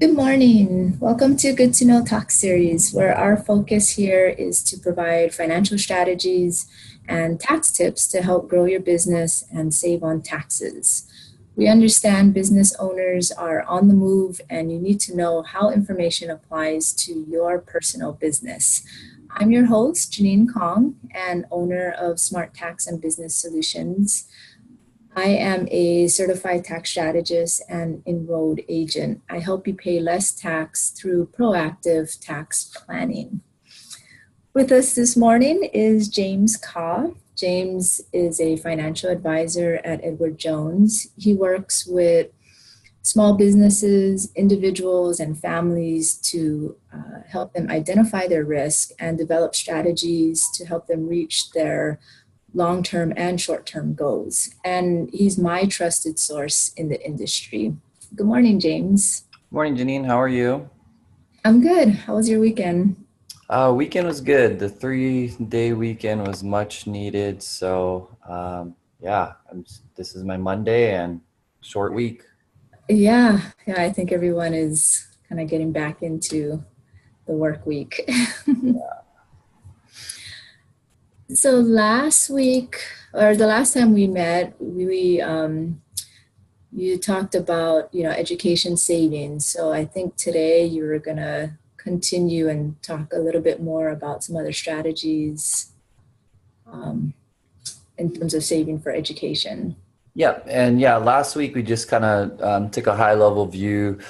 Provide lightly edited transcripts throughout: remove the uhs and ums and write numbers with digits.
Good morning. Welcome to Good to Know Talk series, where our focus here is to provide financial strategies and tax tips to help grow your business and save on taxes. We understand business owners are on the move and you need to know how information applies to your personal business. I'm your host, Janean Kong, and owner of Smart Tax and Business Solutions. I am a certified tax strategist and enrolled agent. I help you pay less tax through proactive tax planning. With us this morning is James Kaw. James is a financial advisor at Edward Jones. He works with small businesses, individuals, and families to help them identify their risk and develop strategies to help them reach their long-term and short-term goals. And he's my trusted source in the industry. Good morning, James. Morning, Janine. How are you? I'm good. How was your weekend? Weekend was good. The 3-day weekend was much needed. So, yeah, this is my Monday and short week. Yeah, I think everyone is kind of getting back into the work week. So last week, or the last time we met, you talked about, education savings. So I think today you were gonna continue and talk a little bit more about some other strategies in terms of saving for education. Yeah, and yeah, last week we just kind of took a high level view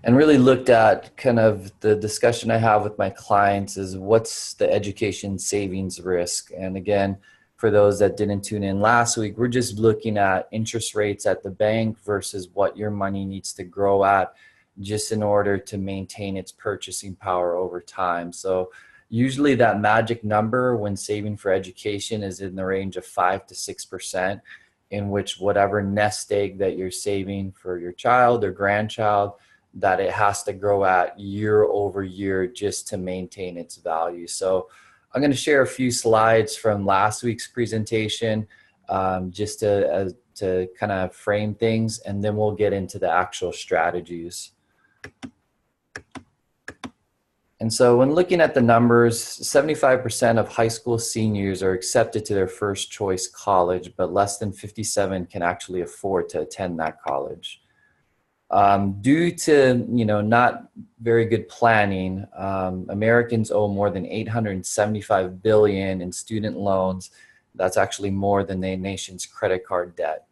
and really looked at kind of the discussion I have with my clients is what's the education savings risk. And again, for those that didn't tune in last week, we're just looking at interest rates at the bank versus what your money needs to grow at just in order to maintain its purchasing power over time. So usually that magic number when saving for education is in the range of 5 to 6%, in which whatever nest egg that you're saving for your child or grandchild, that it has to grow at year over year just to maintain its value. So I'm going to share a few slides from last week's presentation just to kind of frame things, and then we'll get into the actual strategies. And so when looking at the numbers, 75% of high school seniors are accepted to their first choice college, but less than 57 can actually afford to attend that college. Due to not very good planning, Americans owe more than $875 billion in student loans. That's actually more than the nation's credit card debt.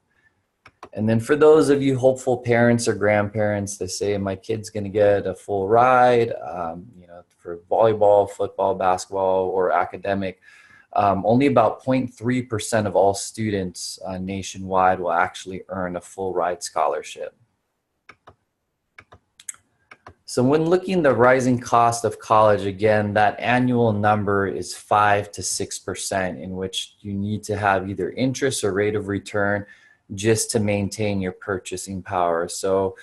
And then for those of you hopeful parents or grandparents that say my kid's going to get a full ride, for volleyball, football, basketball, or academic, only about 0.3% of all students nationwide will actually earn a full ride scholarship. So when looking at the rising cost of college, again, that annual number is 5 to 6%, in which you need to have either interest or rate of return just to maintain your purchasing power. So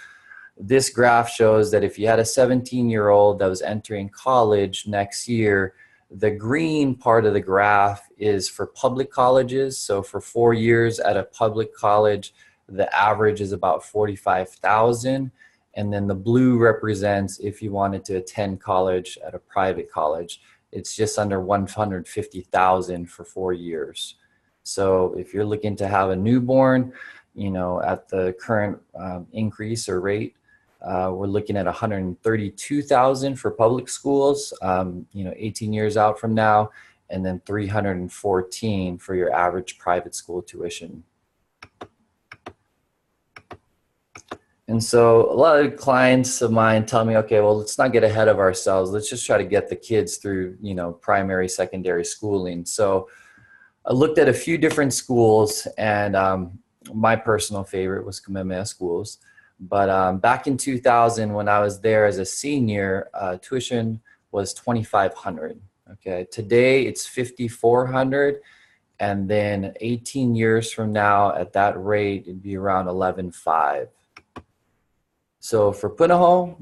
this graph shows that if you had a 17-year-old that was entering college next year, the green part of the graph is for public colleges. So for 4 years at a public college, the average is about $45,000. And then the blue represents if you wanted to attend college at a private college. It's just under $150,000 for 4 years. So if you're looking to have a newborn, at the current increase or rate, we're looking at $132,000 for public schools, 18 years out from now, and then $314 for your average private school tuition. And so a lot of clients of mine tell me, okay, well, let's not get ahead of ourselves. Let's just try to get the kids through, primary, secondary schooling. So I looked at a few different schools, and my personal favorite was Kamehameha Schools. But back in 2000, when I was there as a senior, tuition was $2,500. Okay, today it's $5,400, and then 18 years from now, at that rate, it'd be around $11,500. So for Punahou,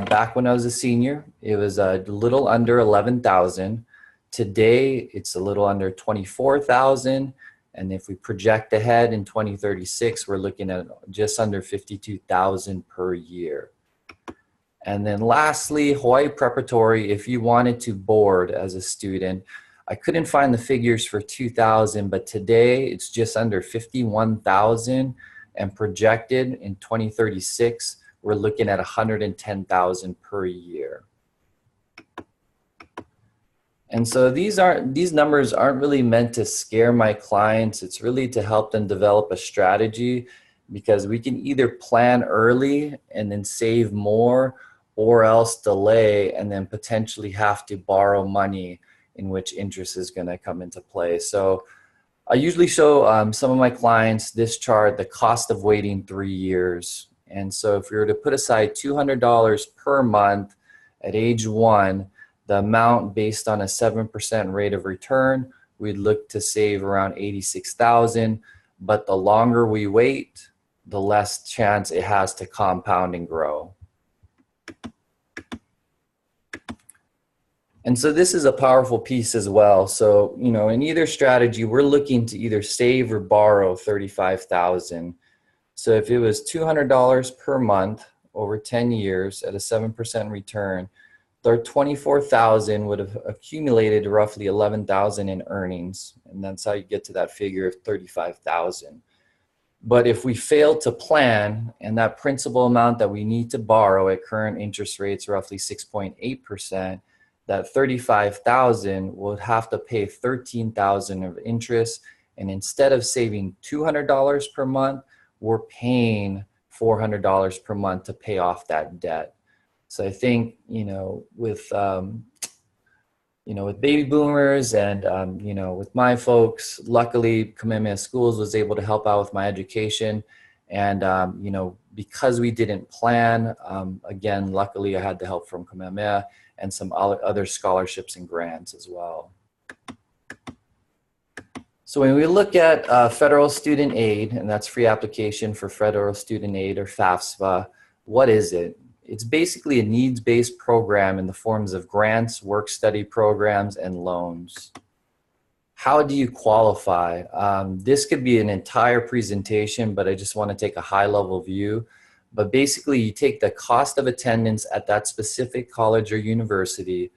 back when I was a senior, it was a little under $11,000. Today, it's a little under $24,000. And if we project ahead in 2036, we're looking at just under $52,000 per year. And then lastly, Hawaii Preparatory, if you wanted to board as a student, I couldn't find the figures for 2000, but today it's just under 51,000, and projected in 2036, we're looking at 110,000 per year. And so these numbers aren't really meant to scare my clients. It's really to help them develop a strategy, because we can either plan early and then save more, or else delay and then potentially have to borrow money, in which interest is going to come into play. So I usually show some of my clients this chart, the cost of waiting 3 years. And so if we were to put aside $200 per month at age 1, the amount based on a 7% rate of return, we'd look to save around $86,000. But the longer we wait, the less chance it has to compound and grow. And so this is a powerful piece as well. So, you know, in either strategy, we're looking to either save or borrow $35,000. So if it was $200 per month over 10 years at a 7% return, their $24,000 would have accumulated roughly $11,000 in earnings. And that's how you get to that figure of $35,000. But if we fail to plan, and that principal amount that we need to borrow at current interest rates, roughly 6.8%, that $35,000 would have to pay $13,000 of interest. And instead of saving $200 per month, we're paying $400 per month to pay off that debt. So I think, with baby boomers and, with my folks, luckily Kamehameha Schools was able to help out with my education. And, because we didn't plan, again, luckily I had the help from Kamehameha and some other scholarships and grants as well. So when we look at federal student aid, and that's free application for federal student aid, or FAFSA, what is it? It's basically a needs-based program in the forms of grants, work-study programs, and loans. How do you qualify? This could be an entire presentation, but I just want to take a high-level view. But basically, you take the cost of attendance at that specific college or university,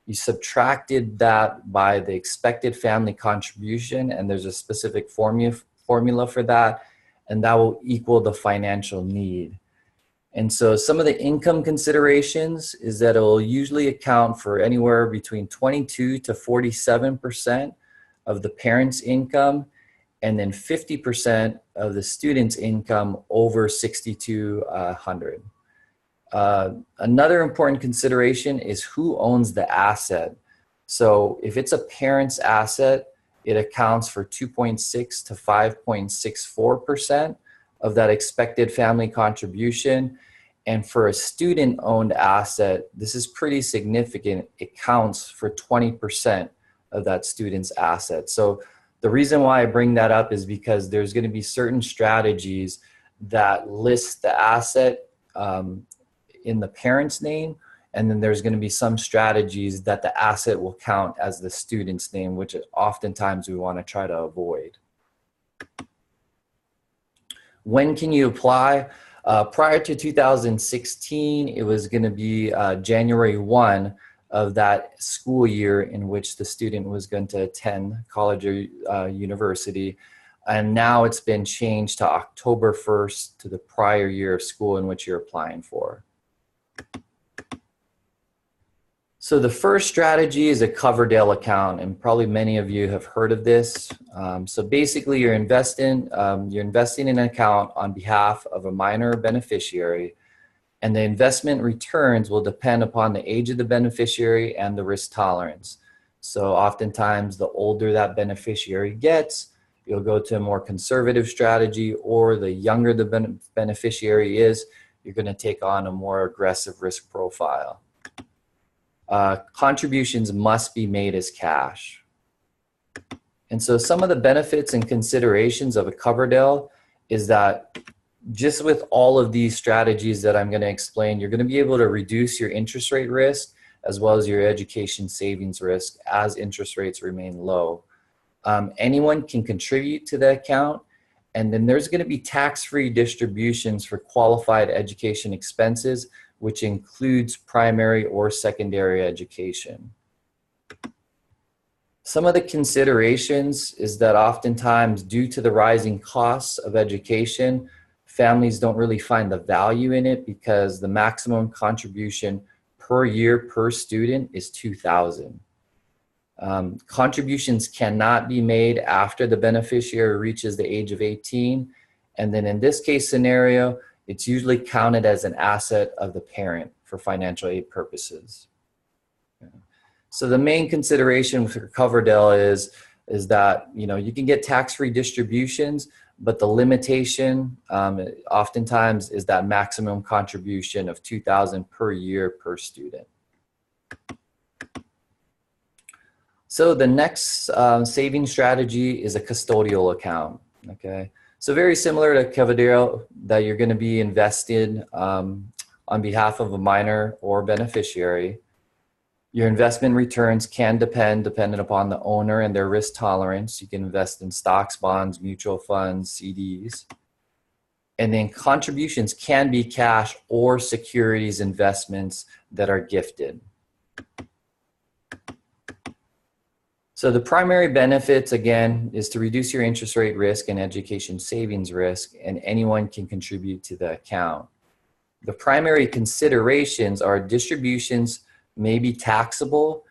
you subtracted that by the expected family contribution, and there's a specific formula for that, and that will equal the financial need. And so some of the income considerations is that it will usually account for anywhere between 22 to 47% of the parent's income, and then 50% of the student's income over $6,200. Another important consideration is who owns the asset. So if it's a parent's asset, it accounts for 2.6 to 5.64% of that expected family contribution. And for a student-owned asset, this is pretty significant. It counts for 20% of that student's asset. So the reason why I bring that up is because there's going to be certain strategies that list the asset in the parent's name, and then there's going to be some strategies that the asset will count as the student's name, which oftentimes we want to try to avoid. When can you apply? Prior to 2016, it was going to be January 1 of that school year in which the student was going to attend college or university. And now it's been changed to October 1st to the prior year of school in which you're applying for. So the first strategy is a Coverdell account, and probably many of you have heard of this. So basically you're investing in an account on behalf of a minor beneficiary, and the investment returns will depend upon the age of the beneficiary and the risk tolerance. So oftentimes the older that beneficiary gets, you'll go to a more conservative strategy, or the younger the beneficiary is, you're going to take on a more aggressive risk profile. Contributions must be made as cash. And so some of the benefits and considerations of a Coverdell is that just with all of these strategies that I'm going to explain, you're going to be able to reduce your interest rate risk as well as your education savings risk as interest rates remain low. Anyone can contribute to the account, And then there's going to be tax-free distributions for qualified education expenses, which includes primary or secondary education. Some of the considerations is that oftentimes, due to the rising costs of education, families don't really find the value in it because the maximum contribution per year per student is $2,000. Contributions cannot be made after the beneficiary reaches the age of 18. And then in this case scenario, it's usually counted as an asset of the parent for financial aid purposes. So the main consideration for Coverdell is that, you know, you can get tax-free distributions, but the limitation oftentimes is that maximum contribution of $2,000 per year per student. So the next saving strategy is a custodial account, okay? So very similar to Coverdell, that you're gonna be invested on behalf of a minor or beneficiary. Your investment returns can dependent upon the owner and their risk tolerance. You can invest in stocks, bonds, mutual funds, CDs. And then contributions can be cash or securities investments that are gifted. So the primary benefits, again, is to reduce your interest rate risk and education savings risk, and anyone can contribute to the account. The primary considerations are distributions may be taxable,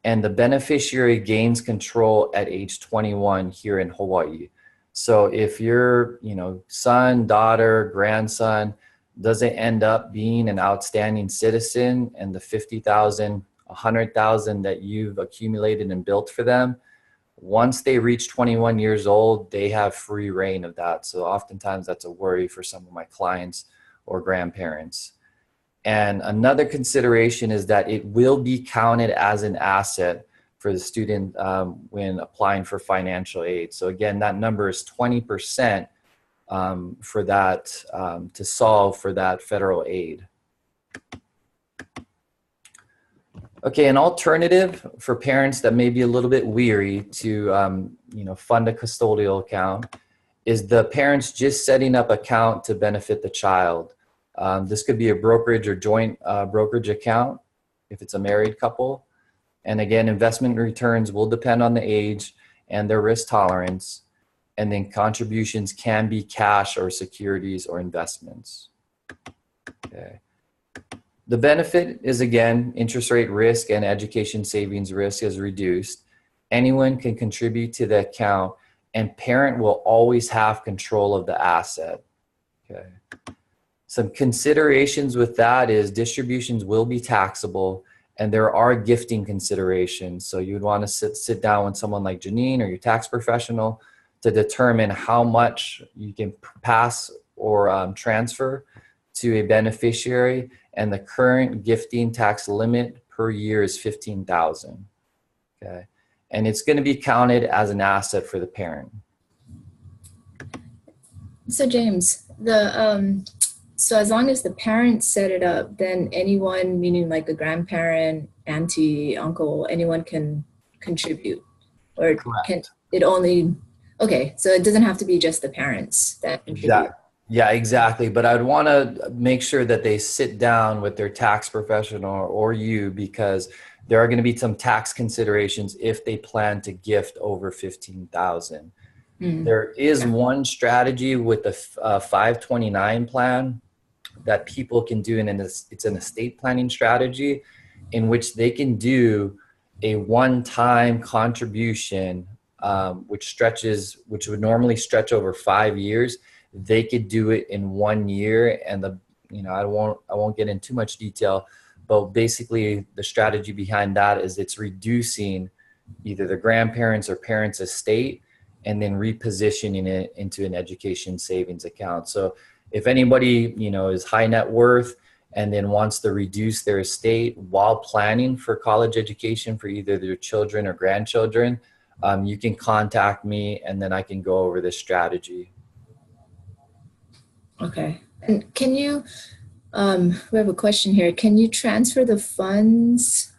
and the beneficiary gains control at age 21 here in Hawaii. So if your, you know, son, daughter, grandson doesn't end up being an outstanding citizen, and the 50,000, 100,000 that you've accumulated and built for them, once they reach 21 years old, they have free reign of that. So oftentimes that's a worry for some of my clients or grandparents. And another consideration is that it will be counted as an asset for the student when applying for financial aid. So again, that number is 20% for that, to solve for that federal aid. Okay, an alternative for parents that may be a little bit weary to you know, fund a custodial account is the parents just setting up account to benefit the child. This could be a brokerage or joint brokerage account if it's a married couple. And again, investment returns will depend on the age and their risk tolerance. And then contributions can be cash or securities or investments. Okay. The benefit is, again, interest rate risk and education savings risk is reduced. Anyone can contribute to the account, and parent will always have control of the asset. Okay. Some considerations with that is distributions will be taxable, and there are gifting considerations. So you'd want to sit down with someone like Janine or your tax professional to determine how much you can pass or transfer to a beneficiary, and the current gifting tax limit per year is $15,000. Okay, and it's going to be counted as an asset for the parent. So James, so as long as the parents set it up, then anyone, meaning like a grandparent, auntie, uncle, anyone can contribute, or correct. Can it only? Okay, so it doesn't have to be just the parents that contribute. Exactly. Yeah, exactly. But I'd want to make sure that they sit down with their tax professional or you, because there are going to be some tax considerations if they plan to gift over $15,000. There is one strategy with the 529 plan that people can do, and it's an estate planning strategy in which they can do a one-time contribution, which would normally stretch over 5 years. They could do it in 1 year, and I won't get into too much detail, but basically the strategy behind that is it's reducing either the grandparents' or parents' estate and then repositioning it into an education savings account. So if anybody, you know, is high net worth and then wants to reduce their estate while planning for college education for either their children or grandchildren, you can contact me and then I can go over this strategy. Okay. And can you, we have a question here. Can you transfer the funds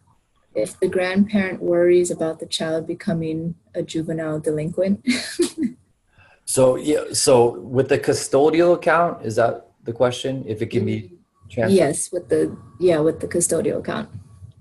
if the grandparent worries about the child becoming a juvenile delinquent? So yeah, so with the custodial account, is that the question? If it can be transferred? Yes, with the custodial account.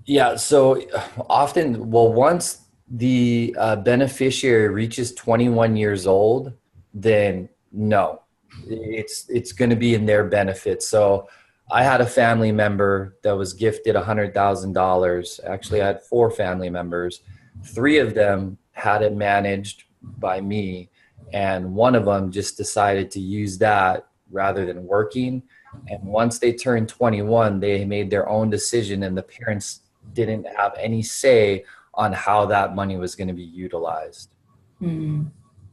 Yeah, so often, well, once the beneficiary reaches 21 years old, then no, it's going to be in their benefit. So I had a family member that was gifted $100,000. Actually, I had four family members. Three of them had it managed by me, and one of them just decided to use that rather than working. And once they turned 21, they made their own decision, and the parents didn't have any say on how that money was going to be utilized. Hmm.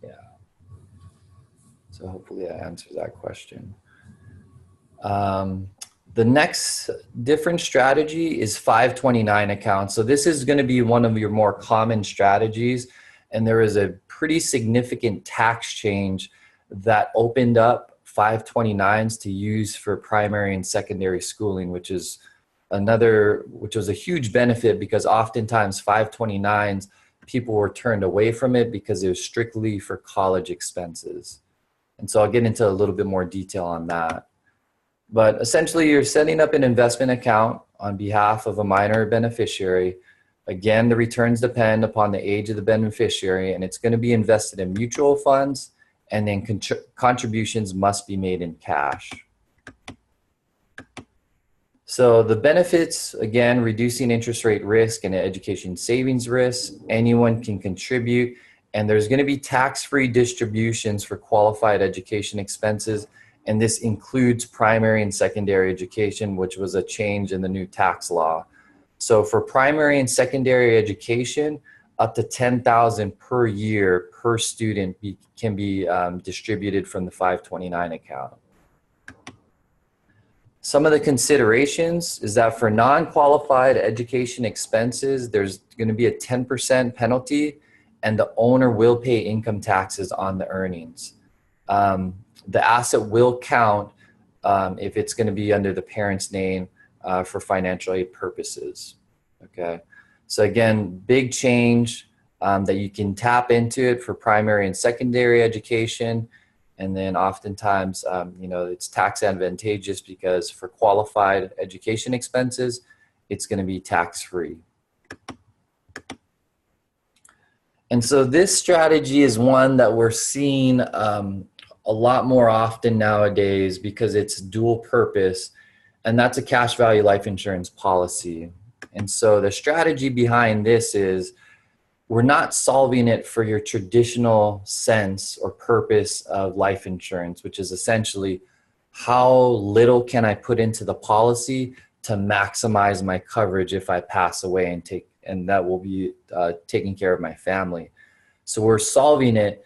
Yeah. So hopefully that answers that question. Um, the next different strategy is 529 accounts. So this is going to be one of your more common strategies. And there is a pretty significant tax change that opened up 529s to use for primary and secondary schooling, which was a huge benefit, because oftentimes 529s, people were turned away from it because it was strictly for college expenses. And so I'll get into a little bit more detail on that. But essentially, you're setting up an investment account on behalf of a minor beneficiary. Again, the returns depend upon the age of the beneficiary, and it's going to be invested in mutual funds, and then contributions must be made in cash. So the benefits, again, reducing interest rate risk and education savings risk. Anyone can contribute, and there's going to be tax-free distributions for qualified education expenses. And this includes primary and secondary education, which was a change in the new tax law. So for primary and secondary education, up to $10,000 per year per student can be distributed from the 529 account. Some of the considerations is that for non-qualified education expenses, there's going to be a 10% penalty, and the owner will pay income taxes on the earnings. The asset will count if it's going to be under the parent's name for financial aid purposes. Okay, so again, big change that you can tap into it for primary and secondary education. And then oftentimes, it's tax advantageous because for qualified education expenses, it's going to be tax-free. And so this strategy is one that we're seeing a lot more often nowadays because it's dual purpose, and that's a cash value life insurance policy. And so the strategy behind this is we're not solving it for your traditional sense or purpose of life insurance, which is essentially how little can I put into the policy to maximize my coverage if I pass away and that will be taking care of my family. So we're solving it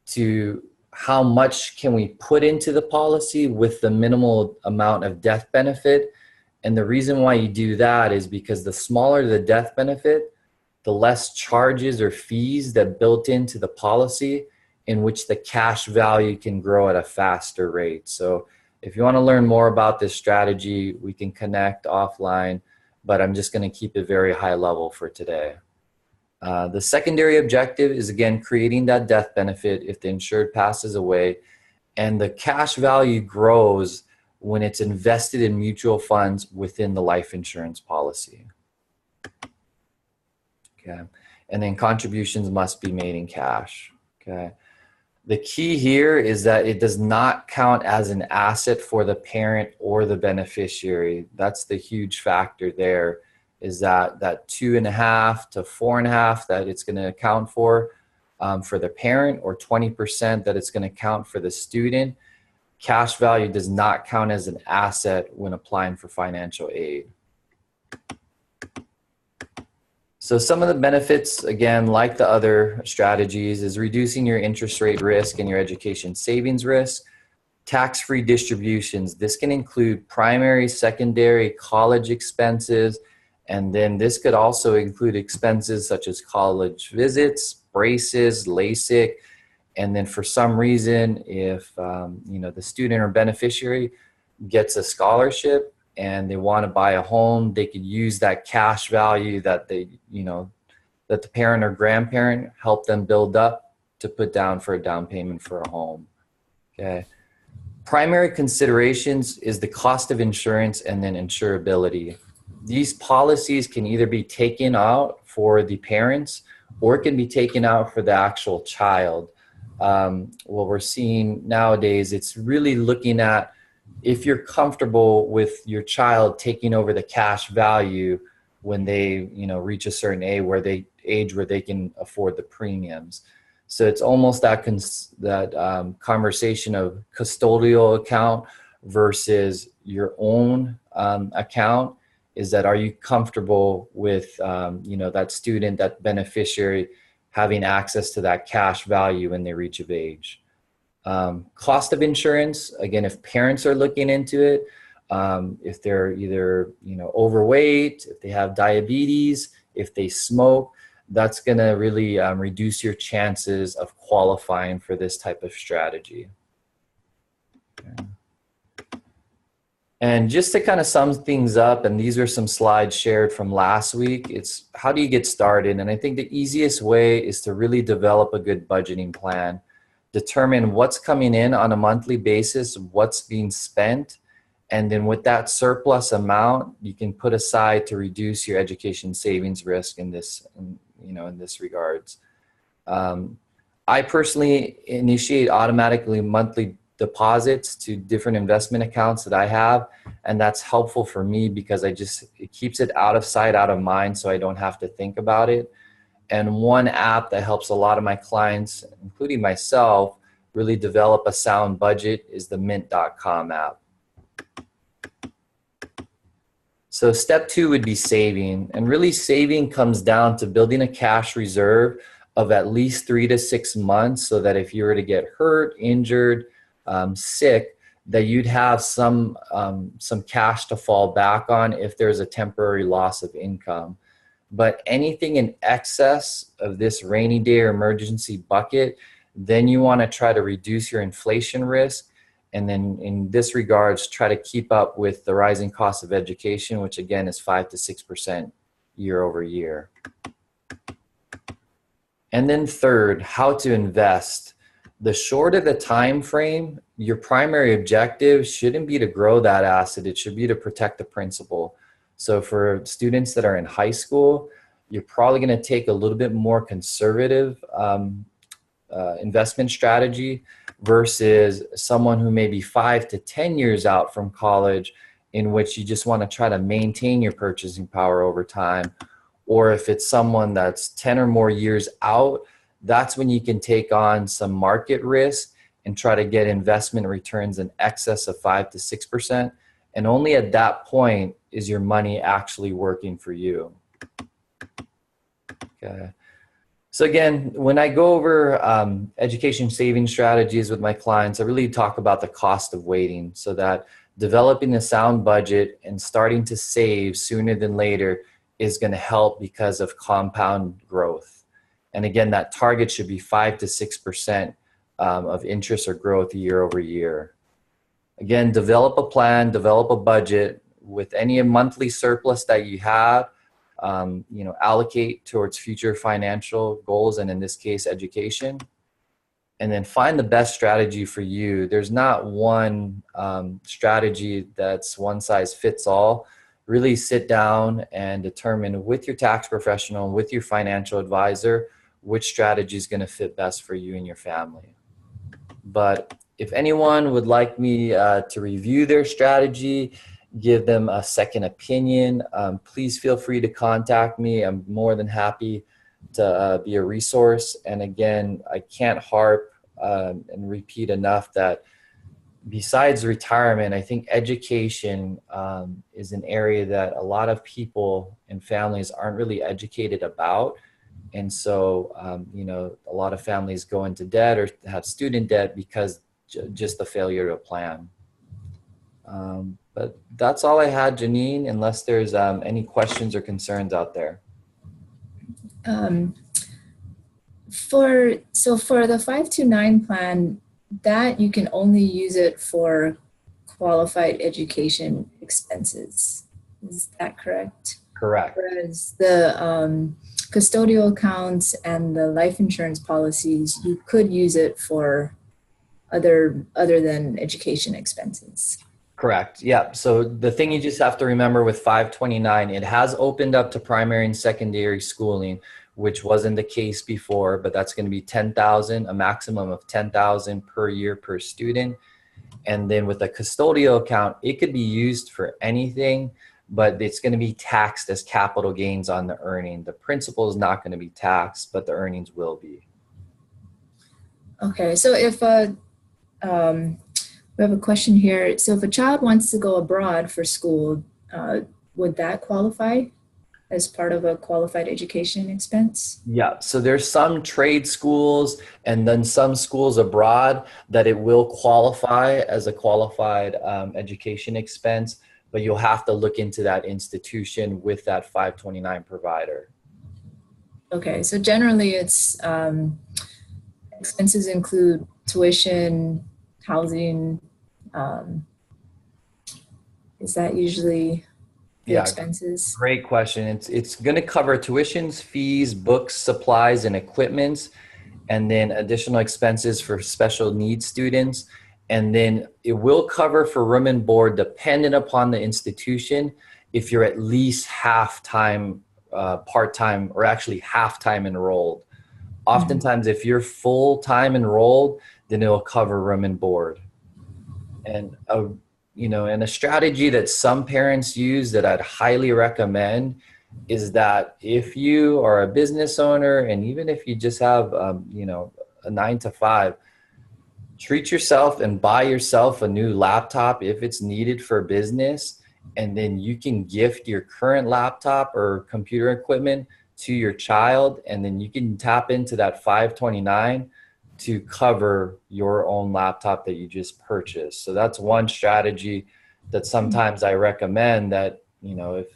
to how much can we put into the policy with the minimal amount of death benefit. And the reason why you do that is because the smaller the death benefit, the less charges or fees that built into the policy, in which the cash value can grow at a faster rate. So if you want to learn more about this strategy, we can connect offline, but I'm just going to keep it very high level for today. The secondary objective is, again, creating that death benefit if the insured passes away, and the cash value grows when it's invested in mutual funds within the life insurance policy. Okay, and then contributions must be made in cash. Okay, the key here is that it does not count as an asset for the parent or the beneficiary. That's the huge factor there, is that 2.5 to 4.5 that it's going to account for the parent, or 20% that it's going to count for the student. Cash value does not count as an asset when applying for financial aid. So some of the benefits, again, like the other strategies, is reducing your interest rate risk and your education savings risk. Tax-free distributions. This can include primary, secondary, college expenses, and then this could also include expenses such as college visits, braces, LASIK, and then for some reason, if the student or beneficiary gets a scholarship and they want to buy a home, they could use that cash value that that the parent or grandparent helped them build up to put down for a down payment for a home. Okay. Primary considerations is the cost of insurance and then insurability. These policies can either be taken out for the parents or it can be taken out for the actual child. What we're seeing nowadays, it's really looking at if you're comfortable with your child taking over the cash value when they, reach a certain age where they can afford the premiums. So it's almost that conversation of custodial account versus your own account. Is that, are you comfortable with that student, that beneficiary, having access to that cash value when they reach of age? Cost of insurance, again, if parents are looking into it, if they're either overweight, if they have diabetes, if they smoke, that's going to really reduce your chances of qualifying for this type of strategy. Okay. And just to kind of sum things up, and these are some slides shared from last week, it's how do you get started? And I think the easiest way is to really develop a good budgeting plan, determine what's coming in on a monthly basis, what's being spent, and then with that surplus amount, you can put aside to reduce your education savings risk in this regards. I personally initiate automatically monthly deposits to different investment accounts that I have, and that's helpful for me because it keeps it out of sight, out of mind, so I don't have to think about it. And one app that helps a lot of my clients, including myself, really develop a sound budget is the mint.com app. So step 2 would be saving, and really saving comes down to building a cash reserve of at least 3 to 6 months, so that if you were to get hurt, injured, sick, that you'd have some cash to fall back on if there's a temporary loss of income. But anything in excess of this rainy day or emergency bucket, then you want to try to reduce your inflation risk. And then in this regards, try to keep up with the rising cost of education, which again is 5 to 6% year over year. And then third, how to invest. The shorter the time frame, your primary objective shouldn't be to grow that asset. It should be to protect the principal. So for students that are in high school, you're probably going to take a little bit more conservative investment strategy versus someone who may be 5 to 10 years out from college, in which you just want to try to maintain your purchasing power over time. Or if it's someone that's 10 or more years out, that's when you can take on some market risk and try to get investment returns in excess of 5 to 6%. And only at that point is your money actually working for you. Okay. So again, when I go over education savings strategies with my clients, I really talk about the cost of waiting, so that developing a sound budget and starting to save sooner than later is going to help because of compound growth. And again, that target should be 5 to 6% of interest or growth year over year. Again, develop a plan, develop a budget with any monthly surplus that you have. Allocate towards future financial goals, and in this case, education. And then find the best strategy for you. There's not one strategy that's one size fits all. Really sit down and determine with your tax professional, with your financial advisor, which strategy is going to fit best for you and your family. But if anyone would like me to review their strategy, give them a second opinion, please feel free to contact me. I'm more than happy to be a resource. And again, I can't harp and repeat enough that besides retirement, I think education is an area that a lot of people and families aren't really educated about. And so, a lot of families go into debt or have student debt because just the failure to plan. But that's all I had, Janine, unless there's any questions or concerns out there. For the 529 plan, that you can only use it for qualified education expenses. Is that correct? Correct. Whereas the custodial accounts and the life insurance policies, you could use it for other than education expenses. Correct. Yeah. So the thing you just have to remember with 529, it has opened up to primary and secondary schooling, which wasn't the case before, but that's going to be 10,000, a maximum of 10,000 per year per student. And then with a custodial account, it could be used for anything, but it's going to be taxed as capital gains on the earning. The principal is not going to be taxed, but the earnings will be. Okay, so if we have a question here. So if a child wants to go abroad for school, would that qualify as part of a qualified education expense? Yeah, so there's some trade schools and then some schools abroad that it will qualify as a qualified education expense, but you'll have to look into that institution with that 529 provider. Okay, so generally it's expenses include tuition, housing. Is that usually the expenses? Great question. It's going to cover tuitions, fees, books, supplies, and equipment, and then additional expenses for special needs students. And then it will cover for room and board dependent upon the institution if you're at least half-time, part-time, or actually half-time enrolled. Oftentimes, if you're full-time enrolled, then it'll cover room and board. And and a strategy that some parents use that I'd highly recommend is that if you are a business owner and even if you just have, a 9 to 5, treat yourself and buy yourself a new laptop if it's needed for business. And then you can gift your current laptop or computer equipment to your child. And then you can tap into that 529 to cover your own laptop that you just purchased. So that's one strategy that sometimes I recommend that, if,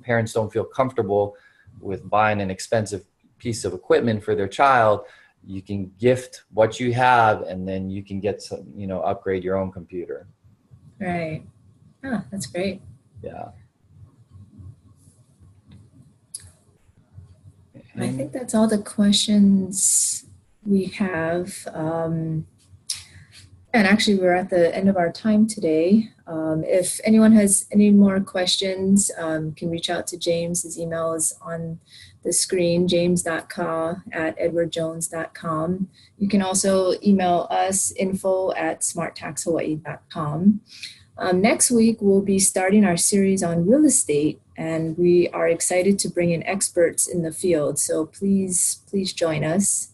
parents don't feel comfortable with buying an expensive piece of equipment for their child, you can gift what you have and then you can get some, upgrade your own computer. Right. Oh, that's great. Yeah. I think that's all the questions we have. And actually, we're at the end of our time today. If anyone has any more questions, can reach out to James. His email is on the screen, james.ka@edwardjones.com. You can also email us, info@smarttaxhawaii.com. Next week, we'll be starting our series on real estate, and we are excited to bring in experts in the field. So please join us.